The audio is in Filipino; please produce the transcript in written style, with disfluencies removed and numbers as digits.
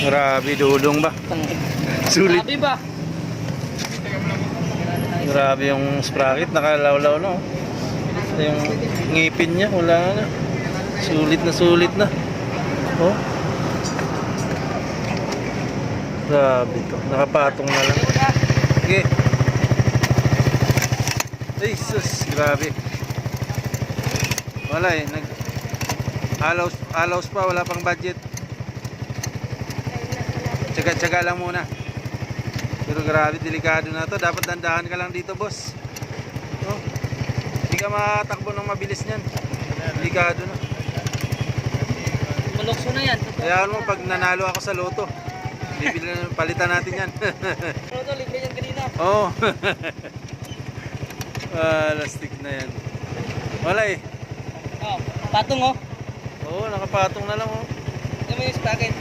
Grabe, dulong ba? Sulit. Grabe ba? Grabe yung sprocket, nakalawlaw na. Oh. Yung ngipin niya, wala na. Sulit na sulit na. Oh. Grabe to. Nakapatong na lang. Okay. Ay, sus, grabe. Wala eh. Alaws pa, wala pang budget. Tsaga-tsaga lang muna. Pero grabe, delikado na to. Dapat dandahan ka lang dito, boss. Oh. Hindi ka matakbo ng mabilis niyan. Delikado na. Malukso na yan. Kaya mo, pag nanalo ako sa loto, palitan natin yan. Loto, libre yan kanina. Oo. Lastik na yan. Wala eh. Oh, patong oh. Oo, nakapatong na lang oh. Ito mo yung sprocket.